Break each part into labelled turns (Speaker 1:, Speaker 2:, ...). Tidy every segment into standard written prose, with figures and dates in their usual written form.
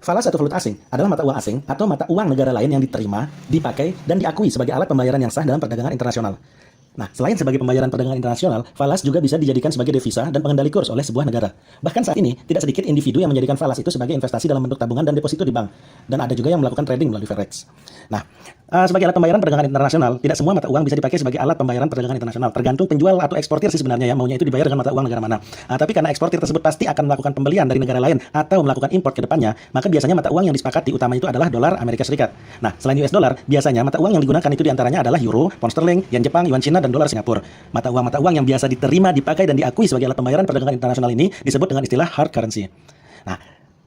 Speaker 1: Falas atau valuta asing adalah mata uang asing atau mata uang negara lain yang diterima, dipakai, dan diakui sebagai alat pembayaran yang sah dalam perdagangan internasional. Nah, selain sebagai pembayaran perdagangan internasional, falas juga bisa dijadikan sebagai devisa dan pengendali kurs oleh sebuah negara. Bahkan saat ini, tidak sedikit individu yang menjadikan falas itu sebagai investasi dalam bentuk tabungan dan deposito di bank. Dan ada juga yang melakukan trading melalui forex. Nah, sebagai alat pembayaran perdagangan internasional, tidak semua mata uang bisa dipakai sebagai alat pembayaran perdagangan internasional. Tergantung penjual atau eksportir sih sebenarnya ya, maunya itu dibayar dengan mata uang negara mana. Tapi karena eksportir tersebut pasti akan melakukan pembelian dari negara lain atau melakukan import ke depannya, maka biasanya mata uang yang disepakati utama itu adalah dolar Amerika Serikat. Nah, selain US dollar, biasanya mata uang yang digunakan itu diantaranya adalah euro, pound sterling, yen Jepang, yuan Cina, dan dolar Singapura. Mata uang yang biasa diterima, dipakai, dan diakui sebagai alat pembayaran perdagangan internasional ini disebut dengan istilah hard currency. Nah,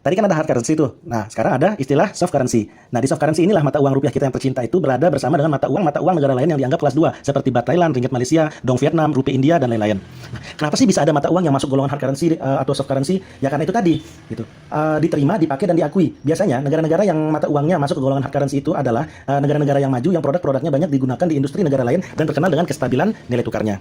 Speaker 1: tadi kan ada hard currency tuh. Nah, sekarang ada istilah soft currency. Nah, di soft currency inilah mata uang rupiah kita yang tercinta itu berada bersama dengan mata uang negara lain yang dianggap kelas 2, seperti baht Thailand, ringgit Malaysia, dong Vietnam, rupiah India, dan lain-lain. Nah, kenapa sih bisa ada mata uang yang masuk golongan hard currency atau soft currency? Ya karena itu tadi, gitu. Diterima, dipakai, dan diakui. Biasanya negara-negara yang mata uangnya masuk ke golongan hard currency itu adalah negara-negara yang maju yang produk-produknya banyak digunakan di industri negara lain dan terkenal dengan kestabilan nilai tukarnya.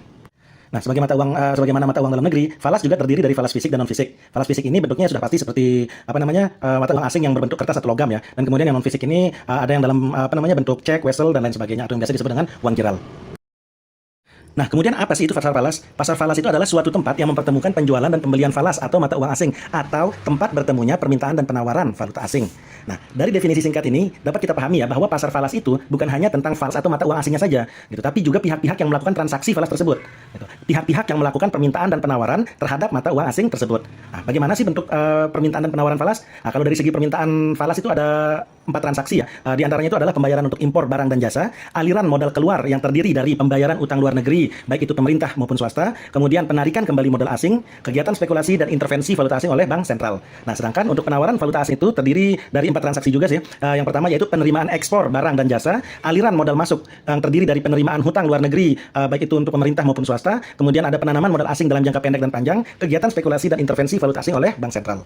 Speaker 1: Nah, sebagaimana mata uang dalam negeri, falas juga terdiri dari falas fisik dan non fisik. Falas fisik ini bentuknya sudah pasti seperti mata uang asing yang berbentuk kertas atau logam ya. Dan kemudian yang non fisik ini ada yang dalam bentuk cek, wesel, dan lain sebagainya atau yang biasa disebut dengan uang giral. Nah, kemudian apa sih itu pasar falas? Pasar falas itu adalah suatu tempat yang mempertemukan penjualan dan pembelian falas atau mata uang asing, atau tempat bertemunya permintaan dan penawaran valuta asing. Nah, dari definisi singkat ini dapat kita pahami ya bahwa pasar falas itu bukan hanya tentang falas atau mata uang asingnya saja, gitu, tapi juga pihak-pihak yang melakukan transaksi falas tersebut. Gitu. Pihak-pihak yang melakukan permintaan dan penawaran terhadap mata uang asing tersebut. Nah, bagaimana sih bentuk permintaan dan penawaran falas? Nah, kalau dari segi permintaan falas itu ada 4 transaksi ya. Di antaranya itu adalah pembayaran untuk impor barang dan jasa, aliran modal keluar yang terdiri dari pembayaran utang luar negeri, baik itu pemerintah maupun swasta, kemudian penarikan kembali modal asing, kegiatan spekulasi dan intervensi valuta asing oleh bank sentral. Nah, sedangkan untuk penawaran valuta asing itu terdiri dari 4 transaksi juga sih. Yang pertama yaitu penerimaan ekspor barang dan jasa, aliran modal masuk yang terdiri dari penerimaan hutang luar negeri, baik itu untuk pemerintah maupun swasta, kemudian ada penanaman modal asing dalam jangka pendek dan panjang, kegiatan spekulasi dan intervensi valuta asing oleh bank sentral.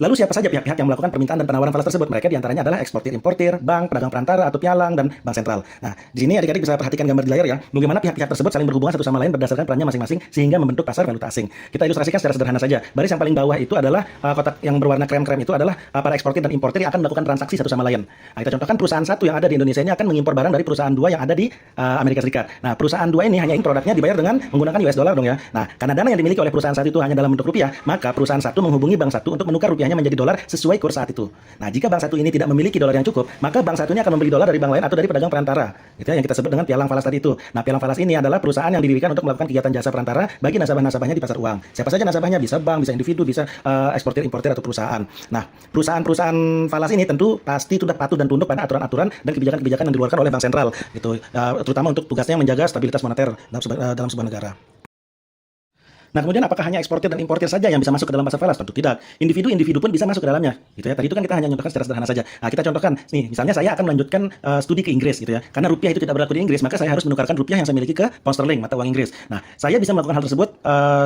Speaker 1: Lalu siapa saja pihak-pihak yang melakukan permintaan dan penawaran falas tersebut? Mereka diantaranya adalah eksportir-importir, bank, pedagang perantara atau pialang, dan bank sentral. Nah, di sini adik-adik bisa perhatikan gambar di layar ya, bagaimana pihak-pihak tersebut saling berhubungan satu sama lain berdasarkan perannya masing-masing sehingga membentuk pasar valuta asing. Kita ilustrasikan secara sederhana saja. Baris yang paling bawah itu adalah kotak yang berwarna krem-krem itu adalah para eksportir dan importir yang akan melakukan transaksi satu sama lain. Nah, kita contohkan perusahaan satu yang ada di Indonesia ini akan mengimpor barang dari perusahaan dua yang ada di Amerika Serikat. Nah, perusahaan dua ini hanya produknya dibayar dengan menggunakan US dollar dong ya. Nah, karena dana yang dimiliki oleh perusahaan satu itu hanya dalam bentuk rupiah, maka perusahaan satu menghubungi bank satu untuk menukar rupiahnya menjadi dolar sesuai kurs saat itu. Nah, jika bank satu ini tidak memiliki dolar yang cukup, maka bank satunya akan membeli dolar dari bank lain atau dari pedagang perantara. Gitu ya, yang kita sebut dengan pialang falas tadi itu. Nah, pialang falas ini adalah perusahaan yang didirikan untuk melakukan kegiatan jasa perantara bagi nasabah-nasabahnya di pasar uang. Siapa saja nasabahnya? Bisa bank, bisa individu, bisa eksportir, importir atau perusahaan. Nah, perusahaan falas ini tentu pasti sudah patuh dan tunduk pada aturan-aturan dan kebijakan-kebijakan yang dikeluarkan oleh bank sentral. Gitu, terutama untuk tugasnya menjaga stabilitas moneter dalam sebuah negara. Nah, kemudian apakah hanya eksportir dan importir saja yang bisa masuk ke dalam pasar falas? Tentu tidak. Individu-individu pun bisa masuk ke dalamnya. Gitu ya. Tadi itu kan kita hanya contohkan secara sederhana saja. Nah, kita contohkan nih, misalnya saya akan melanjutkan studi ke Inggris gitu ya. Karena rupiah itu tidak berlaku di Inggris, maka saya harus menukarkan rupiah yang saya miliki ke pound sterling, mata uang Inggris. Nah, saya bisa melakukan hal tersebut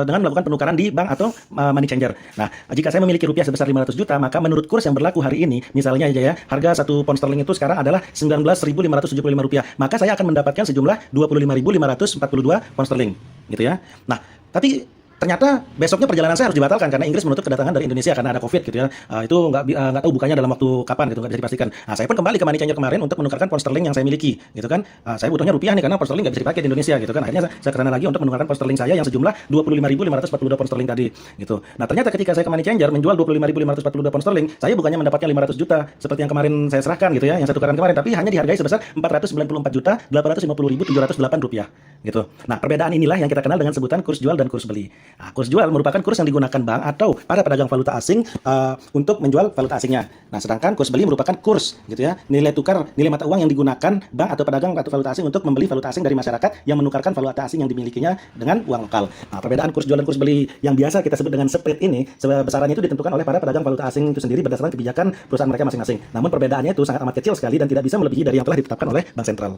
Speaker 1: dengan melakukan penukaran di bank atau money changer. Nah, jika saya memiliki rupiah sebesar 500 juta, maka menurut kurs yang berlaku hari ini, misalnya aja ya, harga 1 pound sterling itu sekarang adalah 19.575 rupiah. Maka saya akan mendapatkan sejumlah 25.542 pound sterling, gitu ya. Nah, tapi ternyata besoknya perjalanan saya harus dibatalkan karena Inggris menutup kedatangan dari Indonesia karena ada COVID gitu ya. Itu nggak tahu bukanya dalam waktu kapan gitu, nggak bisa dipastikan. Nah, saya pun kembali ke money changer kemarin untuk menukarkan pound sterling yang saya miliki, gitu kan. Saya butuhnya rupiah nih karena pound sterling nggak bisa dipakai di Indonesia, gitu kan. Akhirnya saya ke sana lagi untuk menukarkan pound sterling saya yang sejumlah 25.542 pound sterling tadi, gitu. Nah, ternyata ketika saya ke money changer menjual 25.542 pound sterling, saya bukannya mendapatkan 500 juta seperti yang kemarin saya serahkan gitu ya, yang saya tukarkan kemarin, tapi hanya dihargai sebesar 494.850.708 rupiah, gitu. Nah, perbedaan inilah yang kita kenal dengan sebutan kurs jual dan kurs beli. Nah, kurs jual merupakan kurs yang digunakan bank atau para pedagang valuta asing untuk menjual valuta asingnya. Nah, sedangkan kurs beli merupakan kurs gitu ya, nilai tukar, nilai mata uang yang digunakan bank atau pedagang atau valuta asing untuk membeli valuta asing dari masyarakat yang menukarkan valuta asing yang dimilikinya dengan uang lokal. Nah, perbedaan kurs jual dan kurs beli yang biasa kita sebut dengan spread ini, besarannya itu ditentukan oleh para pedagang valuta asing itu sendiri berdasarkan kebijakan perusahaan mereka masing-masing. Namun perbedaannya itu sangat amat kecil sekali dan tidak bisa melebihi dari yang telah ditetapkan oleh bank sentral.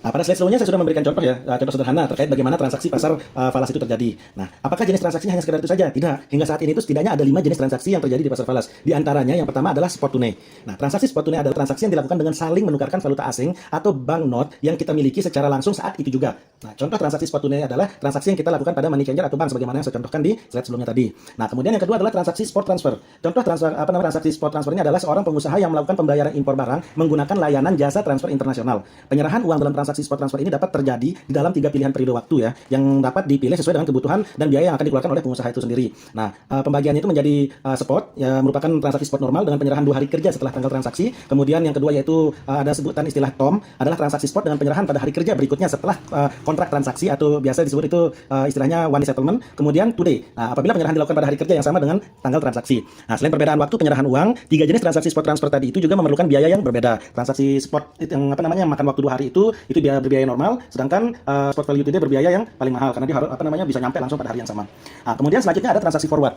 Speaker 1: Nah, pada slide sebelumnya saya sudah memberikan contoh ya, contoh sederhana terkait bagaimana transaksi pasar falas itu terjadi. Nah, apakah jenis transaksinya hanya sekedar itu saja? Tidak. Hingga saat ini itu setidaknya ada 5 jenis transaksi yang terjadi di pasar falas. Di antaranya yang pertama adalah spot tunai. Nah, transaksi spot tunai adalah transaksi yang dilakukan dengan saling menukarkan valuta asing atau banknote yang kita miliki secara langsung saat itu juga. Nah, contoh transaksi spot tunai adalah transaksi yang kita lakukan pada money changer atau bank sebagaimana yang saya contohkan di slide sebelumnya tadi. Nah, kemudian yang kedua adalah transaksi spot transfer. Contoh transaksi spot transfer ini adalah seorang pengusaha yang melakukan pembayaran impor barang menggunakan layanan jasa transfer internasional. Penyerahan uang dalam transaksi spot transfer ini dapat terjadi di dalam 3 pilihan periode waktu ya, yang dapat dipilih sesuai dengan kebutuhan dan biaya yang akan dikeluarkan oleh pengusaha itu sendiri. Nah, pembagiannya itu menjadi spot, ya, merupakan transaksi spot normal dengan penyerahan 2 hari kerja setelah tanggal transaksi. Kemudian yang kedua yaitu ada sebutan istilah TOM, adalah transaksi spot dengan penyerahan pada hari kerja berikutnya setelah kontrak transaksi atau biasa disebut itu istilahnya one day settlement. Kemudian today. Nah, apabila penyerahan dilakukan pada hari kerja yang sama dengan tanggal transaksi. Nah, selain perbedaan waktu penyerahan uang, 3 jenis transaksi spot transfer tadi itu juga memerlukan biaya yang berbeda. Transaksi spot yang makan waktu 2 hari itu berbiaya normal, sedangkan spot value today berbiaya yang paling mahal karena dia harus bisa nyampe langsung pada hari yang sama. Nah, kemudian selanjutnya ada transaksi forward.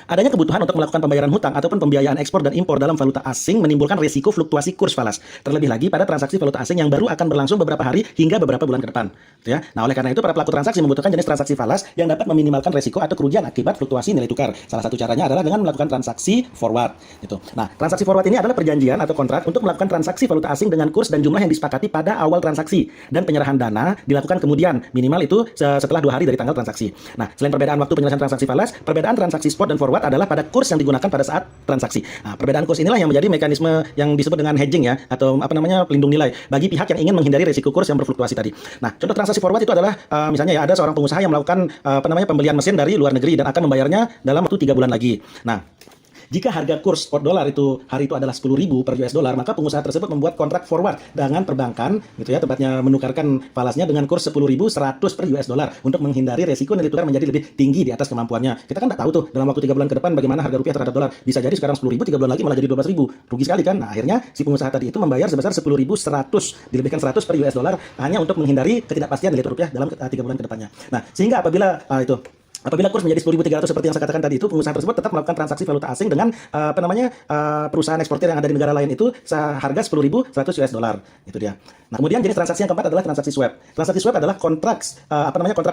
Speaker 1: Adanya kebutuhan untuk melakukan pembayaran hutang ataupun pembiayaan ekspor dan impor dalam valuta asing menimbulkan risiko fluktuasi kurs falas. Terlebih lagi pada transaksi valuta asing yang baru akan berlangsung beberapa hari hingga beberapa bulan ke depan. Ya. Nah, oleh karena itu para pelaku transaksi membutuhkan jenis transaksi falas yang dapat meminimalkan risiko atau kerugian akibat fluktuasi nilai tukar. Salah satu caranya adalah dengan melakukan transaksi forward. Gitu. Nah, transaksi forward ini adalah perjanjian atau kontrak untuk melakukan transaksi valuta asing dengan kurs dan jumlah yang disepakati pada awal transaksi dan penyerahan dana dilakukan kemudian minimal itu setelah 2 hari dari tanggal transaksi. Nah, selain perbedaan waktu penyelesaian transaksi falas, perbedaan transaksi spot dan forward adalah pada kurs yang digunakan pada saat transaksi. Nah, perbedaan kurs inilah yang menjadi mekanisme yang disebut dengan hedging ya, atau pelindung nilai bagi pihak yang ingin menghindari risiko kurs yang berfluktuasi tadi. Nah, contoh transaksi forward itu adalah misalnya ya ada seorang pengusaha yang melakukan pembelian mesin dari luar negeri dan akan membayarnya dalam waktu 3 bulan lagi. Nah, jika harga kurs spot dolar itu hari itu adalah 10.000 per US dollar, maka pengusaha tersebut membuat kontrak forward dengan perbankan gitu ya, tepatnya menukarkan falasnya dengan kurs 10.100 per US dollar untuk menghindari resiko nilai tukar menjadi lebih tinggi di atas kemampuannya. Kita kan nggak tahu tuh dalam waktu 3 bulan ke depan bagaimana harga rupiah terhadap dolar. Bisa jadi sekarang 10.000, 3 bulan lagi malah jadi 12.000. Rugi sekali kan? Nah, akhirnya si pengusaha tadi itu membayar sebesar 10.100 dilebihkan 100 per US dollar hanya untuk menghindari ketidakpastian nilai rupiah dalam 3 bulan ke depannya. Nah, sehingga apabila kurs menjadi 10.300 seperti yang saya katakan tadi itu, pengusaha tersebut tetap melakukan transaksi valuta asing dengan perusahaan eksportir yang ada di negara lain itu seharga 10.100 US dollar. Itu dia. Nah, kemudian jenis transaksi yang keempat adalah transaksi swap. Transaksi swap adalah kontrak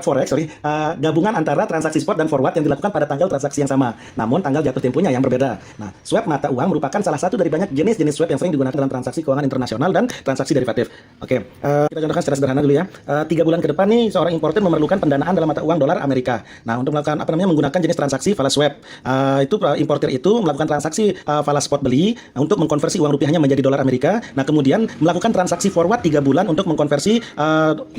Speaker 1: forex, gabungan antara transaksi spot dan forward yang dilakukan pada tanggal transaksi yang sama, namun tanggal jatuh temponya yang berbeda. Nah, swap mata uang merupakan salah satu dari banyak jenis-jenis swap yang sering digunakan dalam transaksi keuangan internasional dan transaksi derivatif. Oke, kita contohkan secara sederhana dulu ya. 3 bulan ke depan nih seorang importer memerlukan pendanaan dalam mata uang dolar Amerika. Nah, untuk melakukan menggunakan jenis transaksi falas swap, importer itu melakukan transaksi falas spot beli untuk mengkonversi uang rupiahnya menjadi dolar Amerika. Nah, kemudian melakukan transaksi forward 3 bulan untuk mengkonversi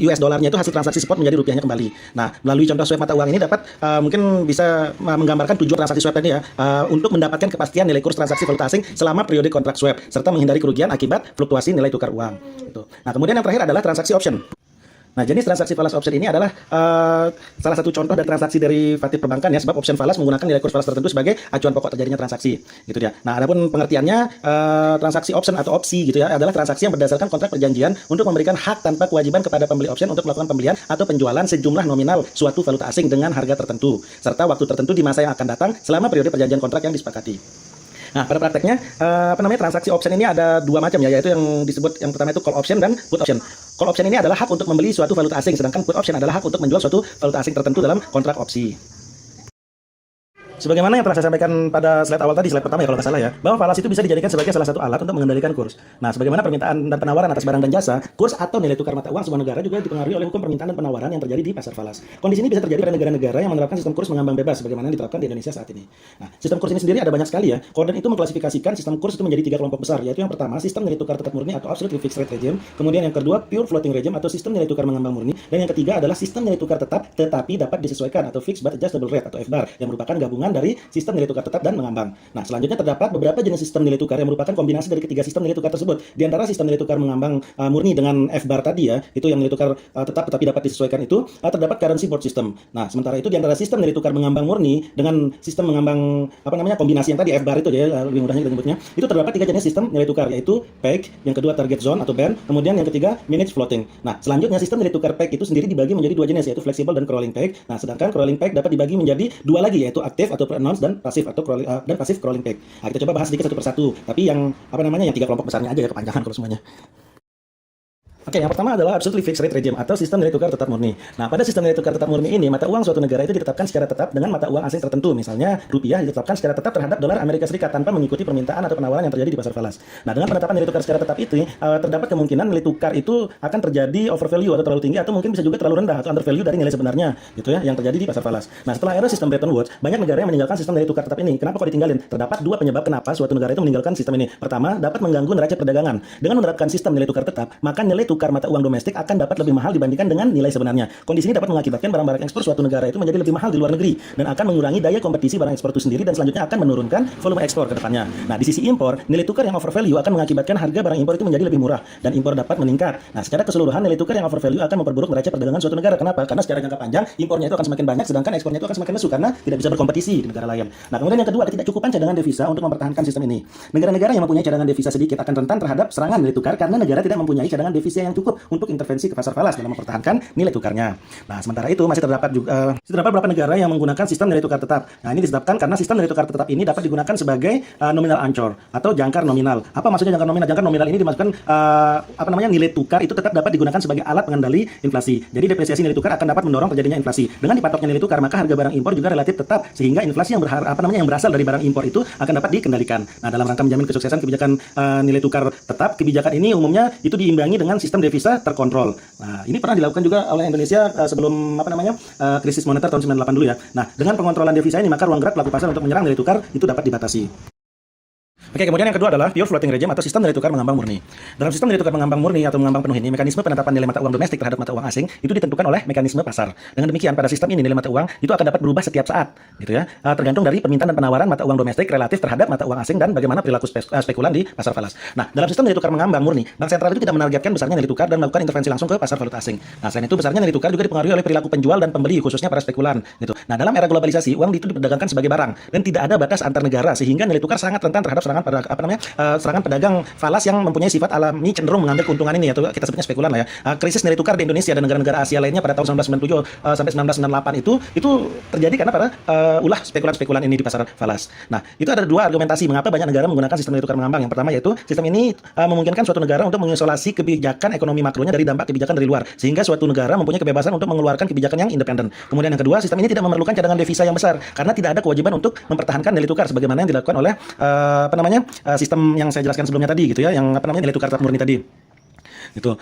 Speaker 1: US dolarnya itu hasil transaksi spot menjadi rupiahnya kembali. Nah, melalui contoh swap mata uang ini dapat mungkin bisa menggambarkan tujuan transaksi swap tadi ya, untuk mendapatkan kepastian nilai kurs transaksi valuta asing selama periode kontrak swap serta menghindari kerugian akibat fluktuasi nilai tukar uang. Gitu. Nah, kemudian yang terakhir adalah transaksi option. Nah, jenis transaksi falas option ini adalah salah satu contoh dari transaksi derivatif perbankan ya, sebab option falas menggunakan nilai kurs falas tertentu sebagai acuan pokok terjadinya transaksi, gitu ya. Nah, adapun pengertiannya, transaksi option atau opsi gitu ya, adalah transaksi yang berdasarkan kontrak perjanjian untuk memberikan hak tanpa kewajiban kepada pembeli option untuk melakukan pembelian atau penjualan sejumlah nominal suatu valuta asing dengan harga tertentu serta waktu tertentu di masa yang akan datang selama periode perjanjian kontrak yang disepakati. Nah, pada prakteknya transaksi option ini ada 2 macam ya, yaitu yang disebut yang pertama itu call option dan put option. Call option ini adalah hak untuk membeli suatu valuta asing, sedangkan put option adalah hak untuk menjual suatu valuta asing tertentu dalam kontrak opsi. Sebagaimana yang telah saya sampaikan pada slide awal tadi, slide pertama ya kalau nggak salah ya, bahwa falas itu bisa dijadikan sebagai salah satu alat untuk mengendalikan kurs. Nah, sebagaimana permintaan dan penawaran atas barang dan jasa, kurs atau nilai tukar mata uang sebuah negara juga dipengaruhi oleh hukum permintaan dan penawaran yang terjadi di pasar falas. Kondisi ini bisa terjadi pada negara-negara yang menerapkan sistem kurs mengambang bebas, sebagaimana yang diterapkan di Indonesia saat ini. Nah, sistem kurs ini sendiri ada banyak sekali ya. Coden itu mengklasifikasikan sistem kurs itu menjadi 3 kelompok besar, yaitu yang pertama sistem nilai tukar tetap murni atau absolute fixed rate regime, kemudian yang kedua pure floating regime atau sistem nilai tukar mengambang murni, dan yang ketiga adalah sistem nilai tukar tetap tetapi dapat disesuaikan atau fixed but adjustable rate atau FBAR, yang merupakan gabungan dari sistem nilai tukar tetap dan mengambang. Nah, selanjutnya terdapat beberapa jenis sistem nilai tukar yang merupakan kombinasi dari ketiga sistem nilai tukar tersebut. Di antara sistem nilai tukar mengambang murni dengan FBAR tadi ya, itu yang nilai tukar tetap tetapi dapat disesuaikan itu, terdapat currency board system. Nah, sementara itu di antara sistem nilai tukar mengambang murni dengan sistem mengambang kombinasi yang tadi FBAR itu ya, lebih mudahnya kita nyebutnya, itu terdapat 3 jenis sistem nilai tukar, yaitu peg, yang kedua target zone atau band, kemudian yang ketiga minutes floating. Nah, selanjutnya sistem nilai tukar peg itu sendiri dibagi menjadi 2 jenis, yaitu flexible dan crawling peg. Nah, sedangkan crawling peg dapat dibagi menjadi 2 lagi, yaitu aktif atau pre-announced dan pasif atau pasif crawling peg. Nah, kita coba bahas sedikit satu persatu. Tapi yang yang 3 kelompok besarnya aja ya, kepanjangan kalau semuanya. Oke, yang pertama adalah absolutely fixed rate regime atau sistem nilai tukar tetap murni. Nah, pada sistem nilai tukar tetap murni ini, mata uang suatu negara itu ditetapkan secara tetap dengan mata uang asing tertentu. Misalnya, rupiah ditetapkan secara tetap terhadap dolar Amerika Serikat tanpa mengikuti permintaan atau penawaran yang terjadi di pasar falas. Nah, dengan penetapan nilai tukar secara tetap itu, terdapat kemungkinan nilai tukar itu akan terjadi overvalue atau terlalu tinggi atau mungkin bisa juga terlalu rendah atau undervalue dari nilai sebenarnya, gitu ya, yang terjadi di pasar falas. Nah, setelah era sistem Bretton Woods, banyak negara yang meninggalkan sistem nilai tukar tetap ini. Kenapa kok ditinggalin? Terdapat dua penyebab kenapa suatu negara itu meninggalkan sistem ini. Pertama, dapat mengganggu neraca perdagangan. Dengan menerapkan sistem nilai tukar tetap, maka nilai tukar mata uang domestik akan dapat lebih mahal dibandingkan dengan nilai sebenarnya. Kondisi ini dapat mengakibatkan barang-barang ekspor suatu negara itu menjadi lebih mahal di luar negeri dan akan mengurangi daya kompetisi barang ekspor itu sendiri dan selanjutnya akan menurunkan volume ekspor ke depannya. Nah, di sisi impor, nilai tukar yang overvalue akan mengakibatkan harga barang impor itu menjadi lebih murah dan impor dapat meningkat. Nah, secara keseluruhan nilai tukar yang overvalue akan memperburuk neraca perdagangan suatu negara. Kenapa? Karena secara jangka panjang impornya itu akan semakin banyak sedangkan ekspornya itu akan semakin lesu karena tidak bisa berkompetisi di negara lain. Nah, kemudian yang kedua, ketidakcukupan cadangan devisa untuk mempertahankan sistem ini. Negara-negara yang mempunyai cadangan devisa sedikit akan rentan terhadap serangan nilai tukar karena negara tidak mempunyai cadangan devisa yang cukup untuk intervensi ke pasar falas dalam mempertahankan nilai tukarnya. Nah, sementara itu masih terdapat beberapa negara yang menggunakan sistem nilai tukar tetap. Nah, ini disebabkan karena sistem nilai tukar tetap ini dapat digunakan sebagai nominal anchor atau jangkar nominal. Apa maksudnya jangkar nominal? Jangkar nominal ini dimaksudkan nilai tukar itu tetap dapat digunakan sebagai alat pengendali inflasi. Jadi depresiasi nilai tukar akan dapat mendorong terjadinya inflasi. Dengan dipatoknya nilai tukar, maka harga barang impor juga relatif tetap sehingga inflasi yang berasal dari barang impor itu akan dapat dikendalikan. Nah, dalam rangka menjamin kesuksesan kebijakan nilai tukar tetap, kebijakan ini umumnya itu diimbangi dengan sistem devisa terkontrol. Nah, ini pernah dilakukan juga oleh Indonesia sebelum krisis moneter tahun 98 dulu ya. Nah, dengan pengontrolan devisa ini maka ruang gerak pelaku pasar untuk menyerang nilai tukar itu dapat dibatasi. Oke, kemudian yang kedua adalah pure floating regime atau sistem nilai tukar mengambang murni. Dalam sistem nilai tukar mengambang murni atau mengambang penuh ini, mekanisme penetapan nilai mata uang domestik terhadap mata uang asing itu ditentukan oleh mekanisme pasar. Dengan demikian, pada sistem ini nilai mata uang itu akan dapat berubah setiap saat, gitu ya, tergantung dari permintaan dan penawaran mata uang domestik relatif terhadap mata uang asing dan bagaimana perilaku spekulan di pasar falas. Nah, dalam sistem nilai tukar mengambang murni, bank sentral itu tidak menargetkan besarnya nilai tukar dan melakukan intervensi langsung ke pasar valuta asing. Nah, selain itu besarnya nilai tukar juga dipengaruhi oleh perilaku penjual dan pembeli khususnya para spekulan, gitu. Nah, dalam era globalisasi, uang itu diperdagangkan sebagai barang dan tidak ada batas antar negara sehingga nilai tukar sangat rentan terhadap serangan pada serangan pedagang falas yang mempunyai sifat alami cenderung mengambil keuntungan ini atau kita sebutnya spekulan lah ya. Krisis nilai tukar di Indonesia dan negara-negara Asia lainnya pada tahun 1997 sampai 1998 itu terjadi karena pada ulah spekulan-spekulan ini di pasar falas. Nah, itu ada dua argumentasi mengapa banyak negara menggunakan sistem nilai tukar mengambang. Yang pertama yaitu sistem ini memungkinkan suatu negara untuk mengisolasi kebijakan ekonomi makronya dari dampak kebijakan dari luar sehingga suatu negara mempunyai kebebasan untuk mengeluarkan kebijakan yang independen. Kemudian yang kedua, sistem ini tidak memerlukan cadangan devisa yang besar karena tidak ada kewajiban untuk mempertahankan nilai tukar sebagaimana yang dilakukan oleh sistem yang saya jelaskan sebelumnya tadi gitu ya, yang nilai tukar tetap murni tadi. Gitu.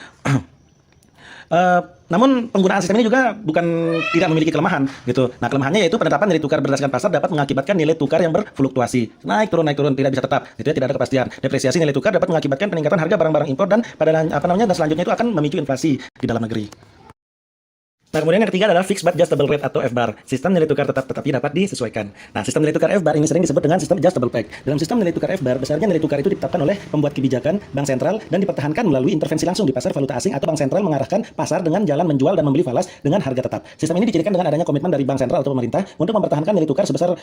Speaker 1: Namun penggunaan sistem ini juga bukan tidak memiliki kelemahan gitu. Nah, kelemahannya yaitu penetapan nilai tukar berdasarkan pasar dapat mengakibatkan nilai tukar yang berfluktuasi, naik turun tidak bisa tetap, gitu ya, tidak ada kepastian. Depresiasi nilai tukar dapat mengakibatkan peningkatan harga barang-barang impor dan dan selanjutnya itu akan memicu inflasi di dalam negeri. Nah, kemudian yang ketiga adalah fixed but adjustable rate atau FBAR. Sistem nilai tukar tetapi dapat disesuaikan. Nah, sistem nilai tukar FBAR ini sering disebut dengan sistem adjustable peg. Dalam sistem nilai tukar FBAR, besarnya nilai tukar itu ditetapkan oleh pembuat kebijakan bank sentral dan dipertahankan melalui intervensi langsung di pasar valuta asing atau bank sentral mengarahkan pasar dengan jalan menjual dan membeli falas dengan harga tetap. Sistem ini dicirikan dengan adanya komitmen dari bank sentral atau pemerintah untuk mempertahankan nilai tukar sebesar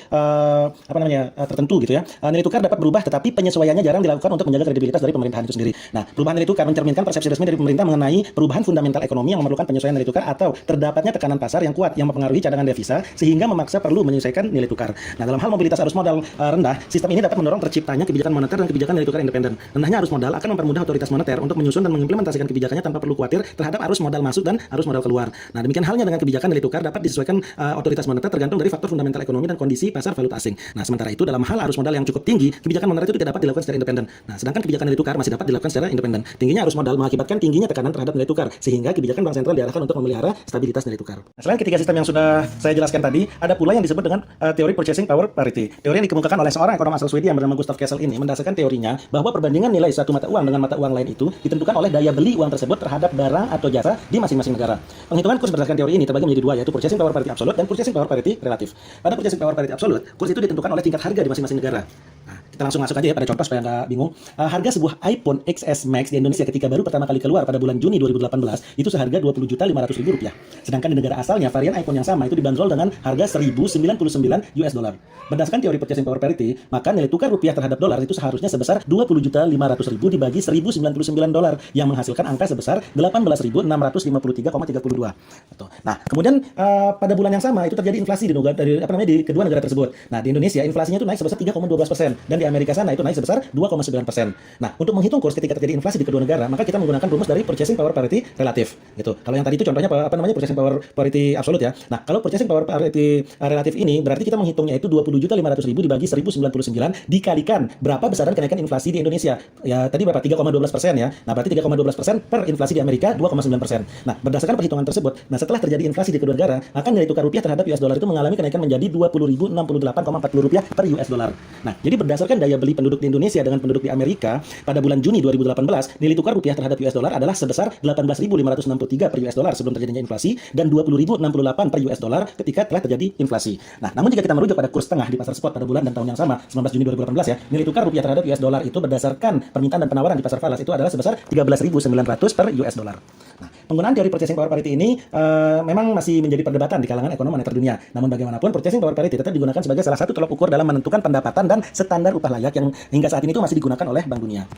Speaker 1: tertentu gitu ya. Nilai tukar dapat berubah tetapi penyesuaiannya jarang dilakukan untuk menjaga kredibilitas dari pemerintahan itu sendiri. Nah, perubahan nilai tukar mencerminkan persepsi resmi dari pemerintah mengenai perubahan fundamental ekonomi yang memerlukan penyesuaian nilai tukar atau terdapatnya tekanan pasar yang kuat yang mempengaruhi cadangan devisa sehingga memaksa perlu menyesuaikan nilai tukar. Nah, dalam hal mobilitas arus modal rendah, sistem ini dapat mendorong terciptanya kebijakan moneter dan kebijakan nilai tukar independen. Rendahnya arus modal akan mempermudah otoritas moneter untuk menyusun dan mengimplementasikan kebijakannya tanpa perlu khawatir terhadap arus modal masuk dan arus modal keluar. Nah, demikian halnya dengan kebijakan nilai tukar dapat disesuaikan otoritas moneter tergantung dari faktor fundamental ekonomi dan kondisi pasar valuta asing. Nah, sementara itu dalam hal arus modal yang cukup tinggi, kebijakan moneter itu tidak dapat dilakukan secara independen. Nah, sedangkan kebijakan nilai tukar masih dapat dilakukan secara independen. Tingginya arus modal mengakibatkan tingginya tekanan terhadap nilai tukar sehingga kebijakan bank sentral diarahkan untuk memelihara stabilitas nilai tukar. Nah, selain ketiga sistem yang sudah saya jelaskan tadi, ada pula yang disebut dengan teori purchasing power parity. Teori yang dikemukakan oleh seorang ekonom asal Swedia yang bernama Gustav Kessel ini mendasarkan teorinya bahwa perbandingan nilai satu mata uang dengan mata uang lain itu ditentukan oleh daya beli uang tersebut terhadap barang atau jasa di masing-masing negara. Penghitungan kurs berdasarkan teori ini terbagi menjadi dua, yaitu purchasing power parity absolute dan purchasing power parity relatif. Pada purchasing power parity absolute, kurs itu ditentukan oleh tingkat harga di masing-masing negara. Nah, kita langsung masuk aja ya pada contoh supaya nggak bingung. Harga sebuah iPhone XS Max di Indonesia ketika baru pertama kali keluar pada bulan Juni 2018 itu seharga Rp20.500.000. Sedangkan di negara asalnya varian iPhone yang sama itu dibanderol dengan harga $1.099. Berdasarkan teori purchasing power parity, maka nilai tukar rupiah terhadap dolar itu seharusnya sebesar Rp20.500.000 dibagi $1.099 yang menghasilkan angka sebesar Rp18.653,32. Nah, kemudian pada bulan yang sama itu terjadi inflasi di kedua negara tersebut. Nah, di Indonesia inflasinya itu naik sebesar 3,12% dan di di Amerika sana itu naik sebesar 2,9%. Nah, untuk menghitung kurs ketika terjadi inflasi di kedua negara, maka kita menggunakan rumus dari purchasing power parity relatif gitu. Kalau yang tadi itu contohnya apa namanya purchasing power parity absolut ya. Nah, kalau purchasing power parity relatif ini berarti kita menghitungnya itu 20.500.000 dibagi 1099 dikalikan berapa besaran kenaikan inflasi di Indonesia. Ya, tadi berapa? 3,12% ya. Nah, berarti 3,12% per inflasi di Amerika 2,9%. Nah, berdasarkan perhitungan tersebut, nah setelah terjadi inflasi di kedua negara, akan nilai tukar rupiah terhadap US dollar itu mengalami kenaikan menjadi 20.068,40 rupiah per US dollar. Nah, jadi berdasarkan daya beli penduduk di Indonesia dengan penduduk di Amerika pada bulan Juni 2018, nilai tukar rupiah terhadap US dollar adalah sebesar 18.563 per US dollar sebelum terjadinya inflasi dan 20.068 per US dollar ketika telah terjadi inflasi. Nah, namun jika kita merujuk pada kurs tengah di pasar spot pada bulan dan tahun yang sama, 19 Juni 2018 ya, nilai tukar rupiah terhadap US dollar itu berdasarkan permintaan dan penawaran di pasar falas itu adalah sebesar 13.900 per US dollar. Nah, penggunaan teori purchasing power parity ini memang masih menjadi perdebatan di kalangan ekonom moneter dunia. Namun bagaimanapun purchasing power parity tetap digunakan sebagai salah satu tolok ukur dalam menentukan pendapatan dan standar upah layak yang hingga saat ini itu masih digunakan oleh Bank Dunia.